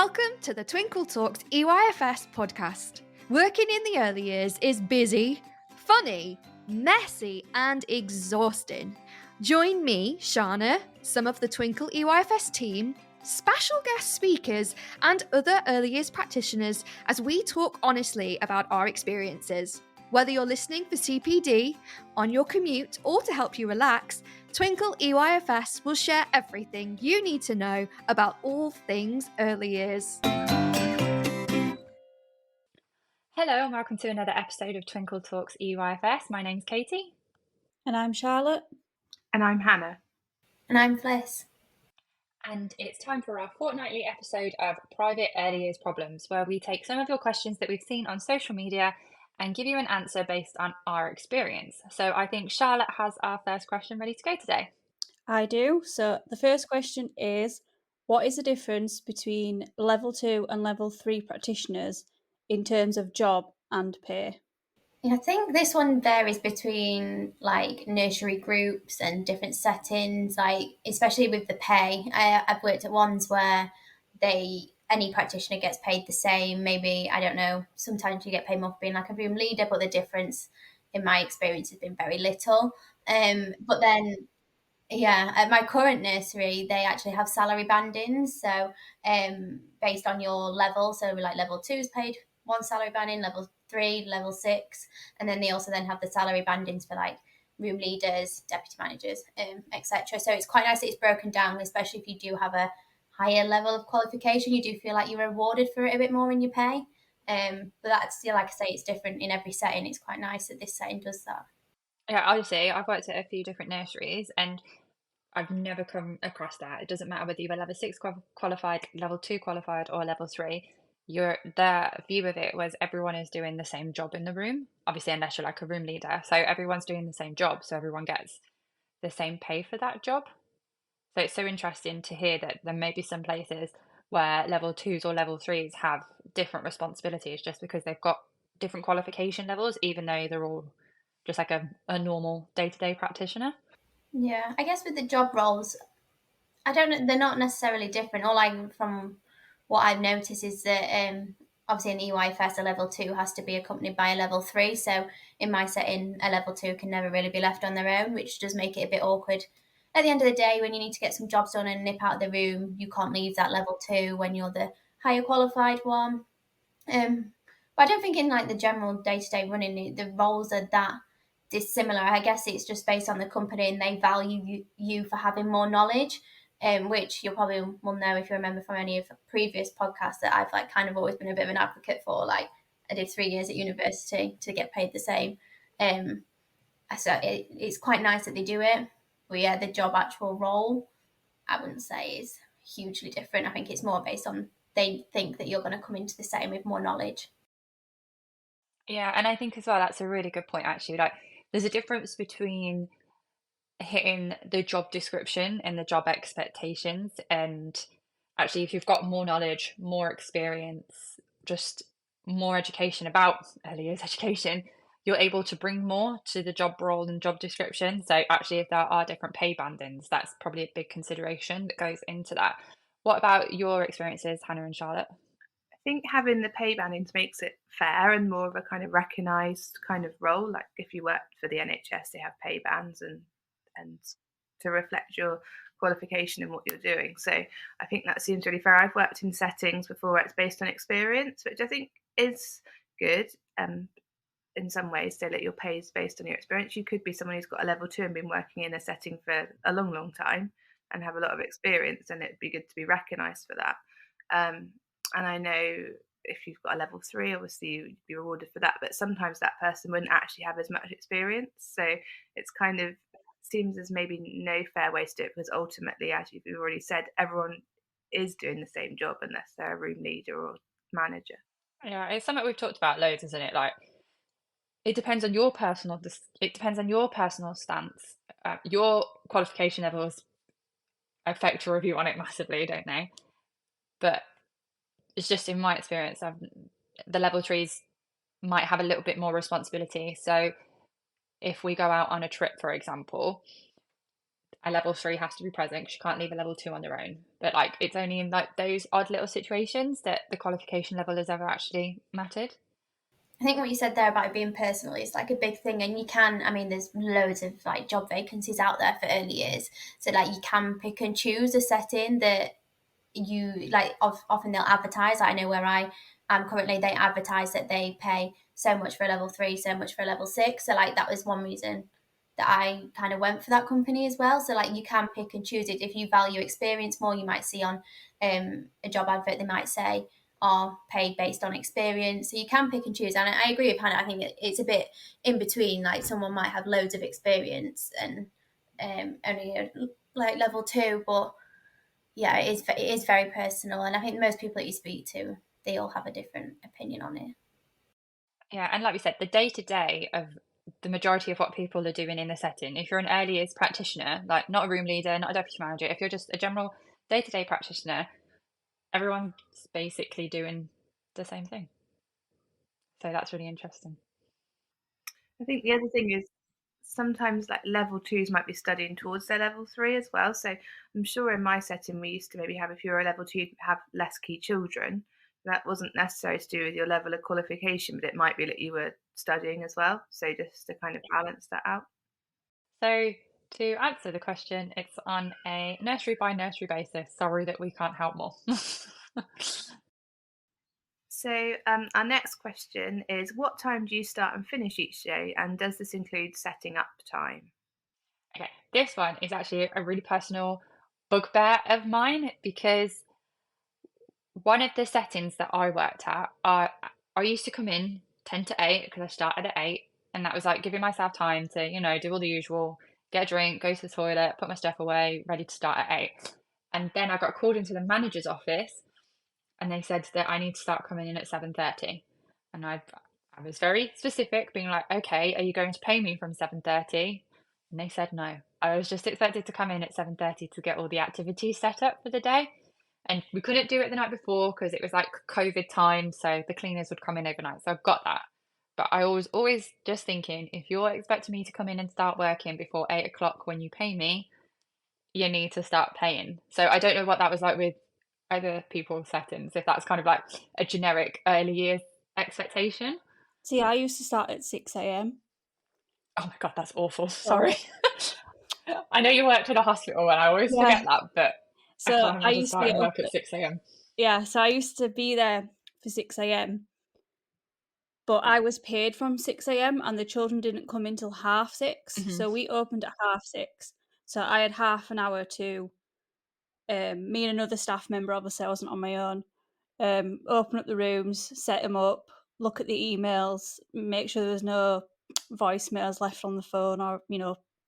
Welcome to the Twinkl Talks EYFS podcast. Working in the early years is busy, funny, messy, and exhausting. Join me, Shana, some of the Twinkl EYFS team, special guest speakers, and other early years practitioners as we talk honestly about our experiences. Whether you're listening for CPD, on your commute, or to help you relax, Twinkl EYFS will share everything you need to know about all things early years. Hello and welcome to another episode of Twinkl Talks EYFS. My name's Katie. And I'm Charlotte. And I'm Hannah. And I'm Fliss. And it's time for our fortnightly episode of Private Early Years Problems, where we take some of your questions that we've seen on social media and give you an answer based on our experience. So I think Charlotte has our first question ready to go today. I do. So the first question is, what is the difference between level 2 and level 3 practitioners in terms of job and pay? I think this one varies between like nursery groups and different settings, like especially with the pay. I've worked at ones where any practitioner gets paid the same. Maybe, I don't know, sometimes you get paid more for being like a room leader, but the difference in my experience has been very little. But then, yeah, at my current nursery, they actually have salary bandings. So based on your level, so like level 2 is paid one salary banding, level 3, level 6, and then they also then have the salary bandings for like room leaders, deputy managers, etc. So it's quite nice that it's broken down, especially if you do have a higher level of qualification. You do feel like you're rewarded for it a bit more in your pay. But that's, like I say, it's different in every setting. It's quite nice that this setting does that. Yeah, honestly, I've worked at a few different nurseries and I've never come across that. It doesn't matter whether you were level 6 qualified, level 2 qualified, or level 3. The view of it was everyone is doing the same job in the room, obviously, unless you're like a room leader. So everyone's doing the same job, so everyone gets the same pay for that job. So it's so interesting to hear that there may be some places where level 2s or level 3s have different responsibilities just because they've got different qualification levels, even though they're all just like a normal day-to-day practitioner. Yeah, I guess with the job roles, I don't know, they're not necessarily different. All from what I've noticed is that obviously in the EYFS, a level 2 has to be accompanied by a level 3. So in my setting, a level 2 can never really be left on their own, which does make it a bit awkward. At the end of the day, when you need to get some jobs done and nip out of the room, you can't leave that level 2 when you're the higher qualified one. But I don't think in like the general day-to-day running, the roles are that dissimilar. I guess it's just based on the company and they value you for having more knowledge. Which you probably will know if you remember from any of the previous podcasts that I've like kind of always been a bit of an advocate for. Like I did 3 years at university to get paid the same. So it's quite nice that they do it. But yeah, the job actual role, I wouldn't say is hugely different. I think it's more based on they think that you're going to come into the setting with more knowledge. Yeah, and I think as well that's a really good point actually. Like there's a difference between hitting the job description and the job expectations, and actually if you've got more knowledge, more experience, just more education about early years education, you're able to bring more to the job role and job description. So actually if there are different pay bandings, that's probably a big consideration that goes into that. What about your experiences, Hannah and Charlotte? I think having the pay bandings makes it fair and more of a kind of recognised kind of role. Like if you worked for the NHS, they have pay bands and to reflect your qualification and what you're doing. So I think that seems really fair. I've worked in settings before where it's based on experience, which I think is good in some ways, so that your pay is based on your experience. You could be someone who's got a level 2 and been working in a setting for a long time and have a lot of experience, and it'd be good to be recognised for that. And I know if you've got a level 3, obviously you'd be rewarded for that, but sometimes that person wouldn't actually have as much experience. So it's kind of seems as maybe no fair way to do it, because ultimately, as you've already said, everyone is doing the same job unless they're a room leader or manager. Yeah, it's something we've talked about loads, isn't it? Like it depends on your personal stance. Your qualification levels affect your review on it massively, don't they? But it's just in my experience, the level 3s might have a little bit more responsibility. So if we go out on a trip, for example, a level 3 has to be present because you can't leave a level 2 on their own. But like, it's only in like those odd little situations that the qualification level has ever actually mattered. I think what you said there about it being personal is like a big thing, and you can, I mean, there's loads of like job vacancies out there for early years, so like you can pick and choose a setting that you like. Often they'll advertise. I know where I am currently, they advertise that they pay so much for a level 3, so much for a level 6. So like that was one reason that I kind of went for that company as well. So like you can pick and choose it. If you value experience more, you might see on a job advert, they might say are paid based on experience. So you can pick and choose. And I agree with Hannah. I think it's a bit in between. Like someone might have loads of experience and only like level 2, but yeah, it is very personal. And I think most people that you speak to, they all have a different opinion on it. Yeah, and like we said, the day-to-day of the majority of what people are doing in the setting, if you're an early years practitioner, like not a room leader, not a deputy manager, if you're just a general day-to-day practitioner, everyone's basically doing the same thing. So that's really interesting. I think the other thing is sometimes like level 2s might be studying towards their level 3 as well. So I'm sure in my setting we used to maybe have, if you're a level 2, have less key children. That wasn't necessarily to do with your level of qualification, but it might be that you were studying as well. So just to kind of balance that out. So to answer the question, it's on a nursery by nursery basis. Sorry that we can't help more. So our next question is, what time do you start and finish each day, and does this include setting up time? Okay, this one is actually a really personal bugbear of mine because one of the settings that I worked at, I used to come in 10 to 8 because I started at 8, and that was like giving myself time to, do all the usual, get a drink, go to the toilet, put my stuff away, ready to start at 8. And then I got called into the manager's office and they said that I need to start coming in at 7:30. And I was very specific, being like, okay, are you going to pay me from 7:30? And they said no. I was just expected to come in at 7:30 to get all the activities set up for the day. And we couldn't do it the night before because it was like COVID time, so the cleaners would come in overnight. So I've got that. But I was always just thinking, if you're expecting me to come in and start working before 8 o'clock when you pay me, you need to start paying. So I don't know what that was like with other people's settings, if that's kind of like a generic early years expectation. See, I used to start at 6 a.m. Oh my God, that's awful. Sorry. I know you worked in a hospital and I always Yeah. forget that, but I So can't I imagine used to starting get up work at 6 a.m. Yeah, so I used to be there for 6 a.m. But I was paid from 6 a.m. and the children didn't come in till 6:30. So we opened at 6:30. So I had half an hour to me and another staff member, obviously I wasn't on my own, open up the rooms, set them up, look at the emails, make sure there was no voicemails left on the phone or,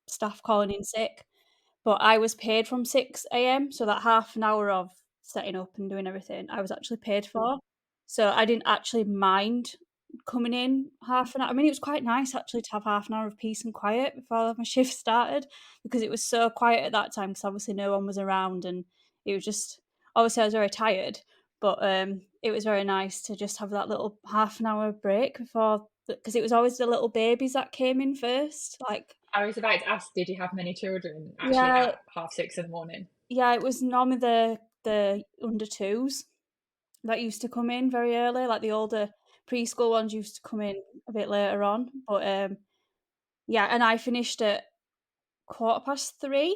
staff calling in sick. But I was paid from 6 a.m. So that half an hour of setting up and doing everything, I was actually paid for. So I didn't actually mind coming in half an hour. I mean, it was quite nice actually to have half an hour of peace and quiet before my shift started because it was so quiet at that time because obviously no one was around and it was just, obviously I was very tired, but it was very nice to just have that little half an hour break before, because it was always the little babies that came in first. Like, I was about to ask, did you have many children actually yeah, at 6:30 in the morning? yeah, it was normally the under 2s that used to come in very early. Like the older preschool ones used to come in a bit later on. But yeah, and I finished at 3:15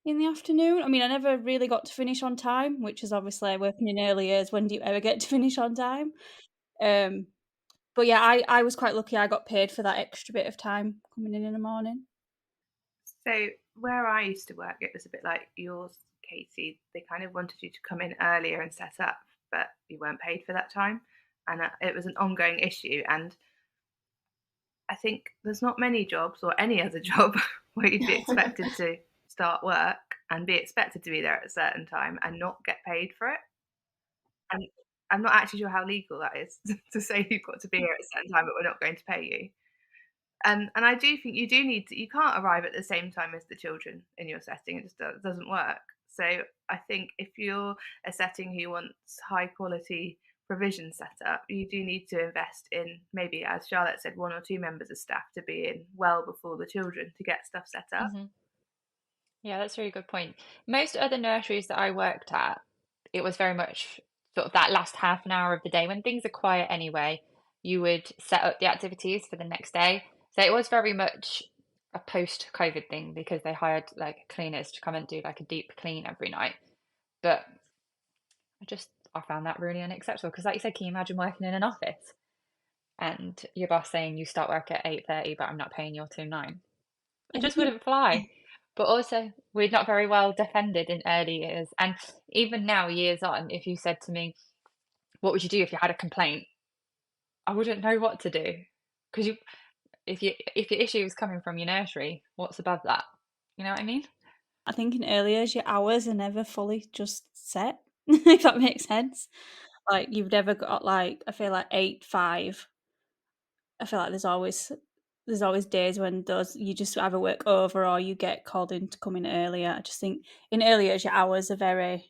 in the afternoon. I mean, I never really got to finish on time, which is obviously working in early years. When do you ever get to finish on time? But yeah, I was quite lucky. I got paid for that extra bit of time coming in the morning. So where I used to work, it was a bit like yours, Katie. They kind of wanted you to come in earlier and set up, but you weren't paid for that time. And it was an ongoing issue. And I think there's not many jobs or any other job where you'd be expected to start work and be expected to be there at a certain time and not get paid for it. And I'm not actually sure how legal that is to say you've got to be here at a certain time, but we're not going to pay you. And I do think you do need to, you can't arrive at the same time as the children in your setting. It just doesn't work. So I think if you're a setting who wants high quality provision set up, you do need to invest in, maybe, as Charlotte said, 1 or 2 members of staff to be in well before the children to get stuff set up. Mm-hmm. Yeah, that's a really good point. Most other nurseries that I worked at, it was very much sort of that last half an hour of the day when things are quiet anyway, you would set up the activities for the next day. So it was very much a post-COVID thing because they hired like cleaners to come and do like a deep clean every night. But I found that really unacceptable because like you said, can you imagine working in an office and your boss saying you start work at 8:30, but I'm not paying you till 9? It just wouldn't fly. But also, we're not very well defended in early years. And even now, years on, if you said to me, what would you do if you had a complaint? I wouldn't know what to do. Because if your issue is coming from your nursery, what's above that? You know what I mean? I think in early years, your hours are never fully just set, if that makes sense. Like, you've never got, like, I feel like 8-5. I feel like there's always days when you just either work over or you get called in to come in earlier. I just think in early years, your hours are they're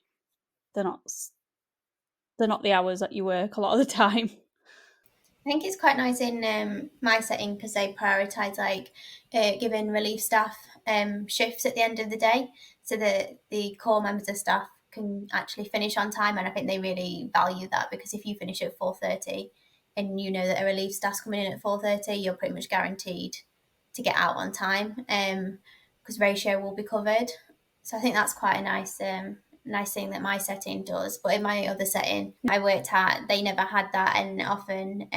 not the hours that you work a lot of the time. I think it's quite nice in my setting because they prioritise like giving relief staff shifts at the end of the day so that the core members of staff can actually finish on time, and I think they really value that because if you finish at 4:30 and you know that a relief staff's coming in at 4:30, you're pretty much guaranteed to get out on time because ratio will be covered. So I think that's quite a nice thing that my setting does. But in my other setting I worked at, they never had that, and often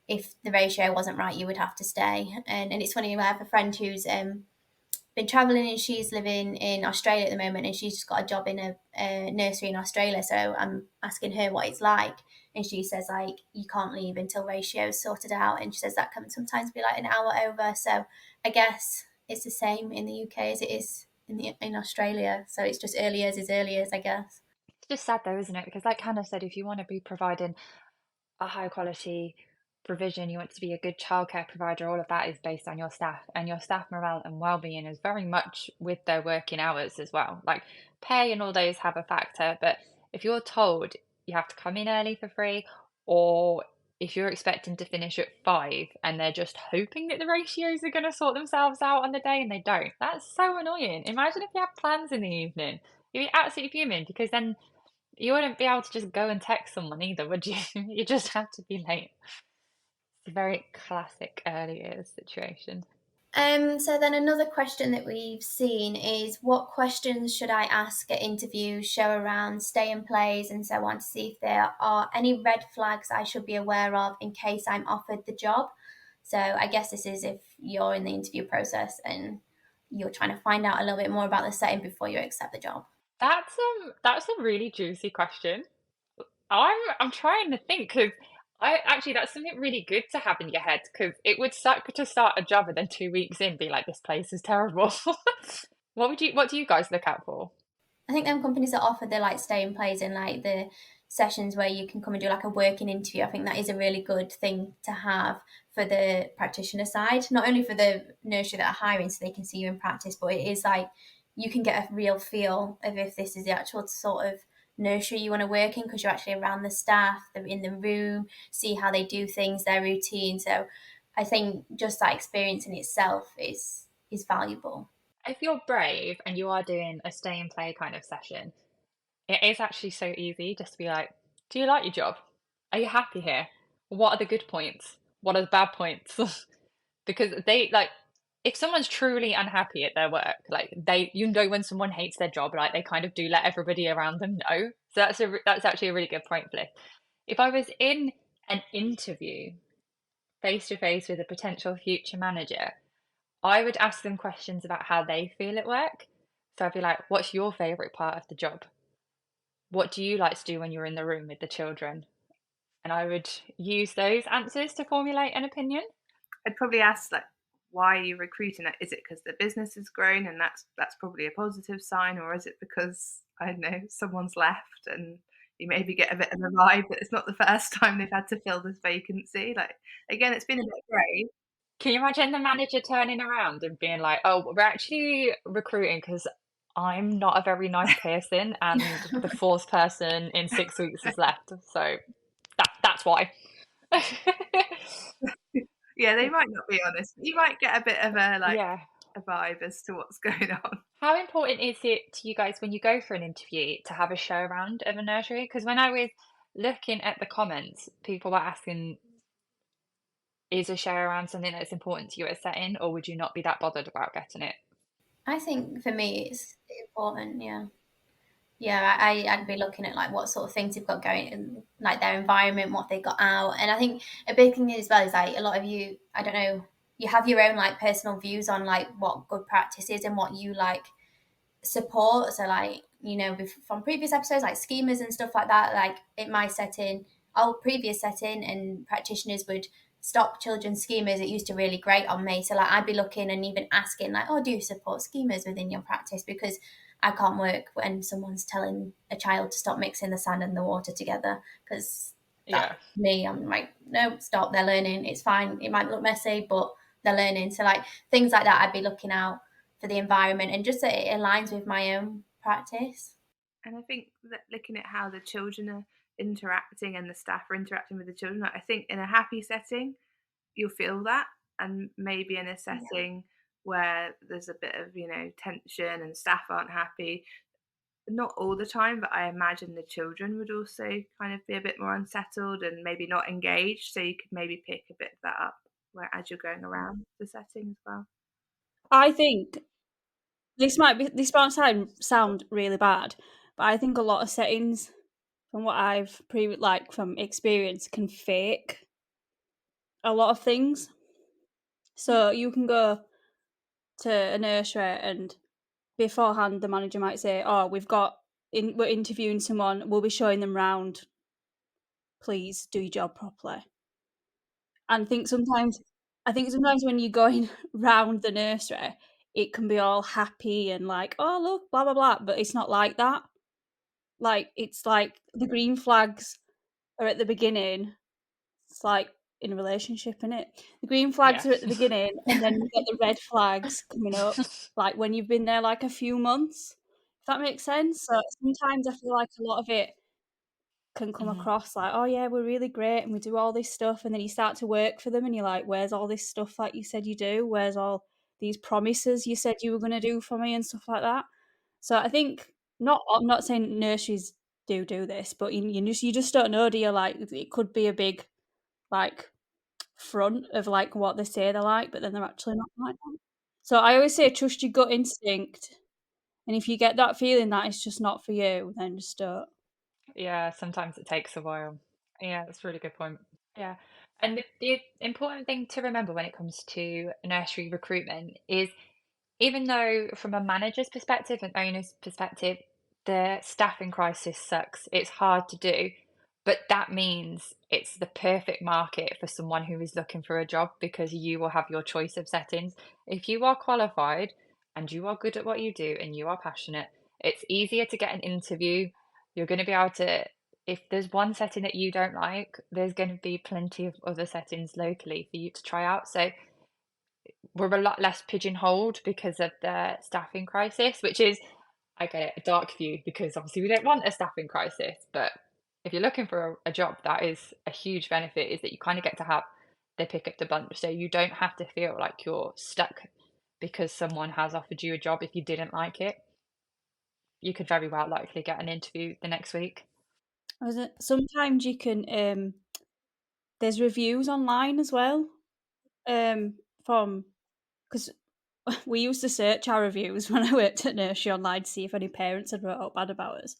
if the ratio wasn't right, you would have to stay. And it's funny, I have a friend who's been traveling and she's living in Australia at the moment, and she's just got a job in a nursery in Australia. So I'm asking her what it's like, and she says like you can't leave until ratio's sorted out, and she says that can sometimes be like an hour over. So I guess it's the same in the UK as it is in Australia. So it's just early years is early years, I guess. It's just sad though, isn't it? Because like Hannah said, if you want to be providing a high quality provision, you want to be a good childcare provider, all of that is based on your staff, and your staff morale and well-being is very much with their working hours as well. Like pay and all those have a factor, but if you're told you have to come in early for free, or if you're expecting to finish at 5 and they're just hoping that the ratios are going to sort themselves out on the day and they don't, that's so annoying. Imagine if you had plans in the evening. You'd be absolutely fuming because then you wouldn't be able to just go and text someone either, would you? You just have to be late. It's a very classic early years situation. So then another question that we've seen is what questions should I ask at interviews, show around, stay in plays and so on to see if there are any red flags I should be aware of in case I'm offered the job. So I guess this is if you're in the interview process and you're trying to find out a little bit more about the setting before you accept the job. That's a really juicy question. I'm trying to think because I actually that's something really good to have in your head because it would suck to start a job and then 2 weeks in be like this place is terrible. What do you guys look out for? I think them companies that offer the like stay and plays and like the sessions where you can come and do like a working interview, I think that is a really good thing to have for the practitioner side, not only for the nursery that are hiring so they can see you in practice, but it is like you can get a real feel of if this is the actual sort of nursery you want to work in because you're actually around the staff, they're in the room, see how they do things, their routine. So I think just that experience in itself is valuable. If you're brave and you are doing a stay and play kind of session, it is actually so easy just to be like, do you like your job? Are you happy here? What are the good points? What are the bad points? Because they like if someone's truly unhappy at their work, like when someone hates their job, like they kind of do let everybody around them know. So that's actually a really good point, Flip. If I was in an interview face to face with a potential future manager, I would ask them questions about how they feel at work. So I'd be like, what's your favorite part of the job? What do you like to do when you're in the room with the children? And I would use those answers to formulate an opinion. I'd probably ask like, why are you recruiting? Is it because the business has grown and that's probably a positive sign, or is it because I don't know someone's left and you maybe get a bit of a vibe that it's not the first time they've had to fill this vacancy? Like again, it's been a bit grey. Can you imagine the manager turning around and being like, "Oh, we're actually recruiting because I'm not a very nice person, and the fourth person in 6 weeks has left, so that's why." Yeah, they might not be honest. You might get a bit of a Yeah. a vibe as to what's going on. How important is it to you guys when you go for an interview to have a show around of a nursery? Because when I was looking at the comments, people were asking, is a show around something that's important to you at a setting, or would you not be that bothered about getting it? I think for me it's important, yeah. Yeah, I'd be looking at like what sort of things they've got going in like their environment, what they got out. And I think a big thing as well is like a lot of you, I don't know, you have your own like personal views on like what good practice is and what you like support. So like, from previous episodes, like schemas and stuff like that, like in my setting, our previous setting and practitioners would stop children's schemas. It used to really grate on me. So like I'd be looking and even asking like, oh, do you support schemas within your practice? Because I can't work when someone's telling a child to stop mixing the sand and the water together, because Yeah. that's me. I'm like, no, stop, they're learning. It's fine. It might look messy, but they're learning. So like things like that, I'd be looking out for the environment and just that it aligns with my own practice. And I think that looking at how the children are interacting and the staff are interacting with the children, I think in a happy setting, you'll feel that. And maybe in a setting where there's a bit of, tension and staff aren't happy, not all the time, but I imagine the children would also kind of be a bit more unsettled and maybe not engaged. So you could maybe pick a bit of that up as you're going around the setting as well. I think this might sound really bad, but I think a lot of settings, from what I've from experience, can fake a lot of things. So you can go to a nursery and beforehand the manager might say, "Oh, we're interviewing someone. We'll be showing them round. Please do your job properly." And I think sometimes when you're going round the nursery, it can be all happy and like, "Oh, look, blah blah blah," but it's not like that. Like it's like the green flags are at the beginning. It's like in a relationship, innit? The green flags are at the beginning, and then you get the red flags coming up, like when you've been there like a few months. If that makes sense. So sometimes I feel like a lot of it can come across like, oh yeah, we're really great and we do all this stuff, and then you start to work for them and you're like, where's all this stuff like you said you do? Where's all these promises you said you were going to do for me and stuff like that? So I think I'm not saying nurseries do this, but you just don't know, do you? Like it could be a big like front of like what they say they're like, but then they're actually not like that. So I always say trust your gut instinct, and if you get that feeling that it's just not for you, then just don't. Yeah, sometimes it takes a while. Yeah, that's a really good point. Yeah. And the important thing to remember when it comes to nursery recruitment is, even though from a manager's perspective and owner's perspective, the staffing crisis sucks, it's hard to do, but that means it's the perfect market for someone who is looking for a job, because you will have your choice of settings. If you are qualified and you are good at what you do and you are passionate, it's easier to get an interview. You're going to be able to, if there's one setting that you don't like, there's going to be plenty of other settings locally for you to try out. So we're a lot less pigeonholed because of the staffing crisis, which is, I get it, a dark view, because obviously we don't want a staffing crisis. But if you're looking for a job, that is a huge benefit, is that you kind of get to have the pick up the bunch. So you don't have to feel like you're stuck because someone has offered you a job. If you didn't like it, you could very well likely get an interview the next week. Sometimes you can there's reviews online as well, from, because we used to search our reviews when I worked at nursery online to see if any parents had wrote up bad about us.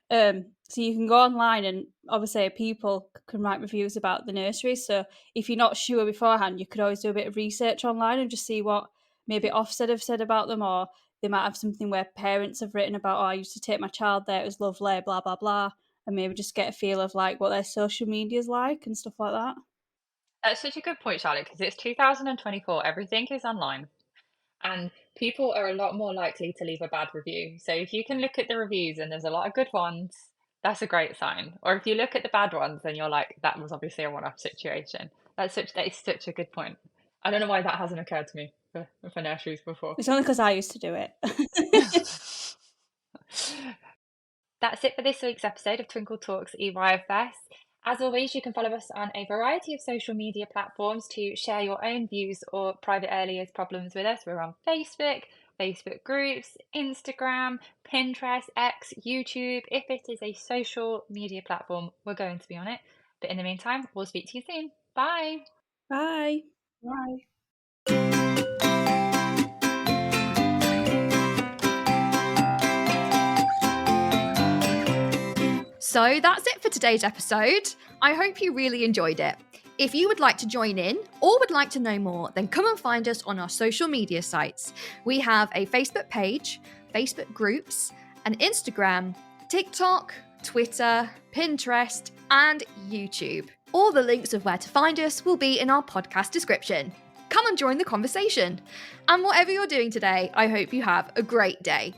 So you can go online and obviously people can write reviews about the nursery. So if you're not sure beforehand, you could always do a bit of research online and just see what maybe Ofsted have said about them, or they might have something where parents have written about, oh, I used to take my child there, it was lovely, blah, blah, blah. And maybe just get a feel of like what their social media is like and stuff like that. That's such a good point, Charlotte, because it's 2024, everything is online. And people are a lot more likely to leave a bad review. So if you can look at the reviews and there's a lot of good ones, that's a great sign. Or if you look at the bad ones and you're like, that was obviously a one-off situation. That is such a good point. I don't know why that hasn't occurred to me for nurseries before. It's only because I used to do it. That's it for this week's episode of Twinkl Talks EYFS. As always, you can follow us on a variety of social media platforms to share your own views or private early years problems with us. We're on Facebook, Facebook groups, Instagram, Pinterest, X, YouTube. If it is a social media platform, we're going to be on it. But in the meantime, we'll speak to you soon. Bye. Bye. Bye. So that's it for today's episode. I hope you really enjoyed it. If you would like to join in or would like to know more, then come and find us on our social media sites. We have a Facebook page, Facebook groups, an Instagram, TikTok, Twitter, Pinterest, and YouTube. All the links of where to find us will be in our podcast description. Come and join the conversation. And whatever you're doing today, I hope you have a great day.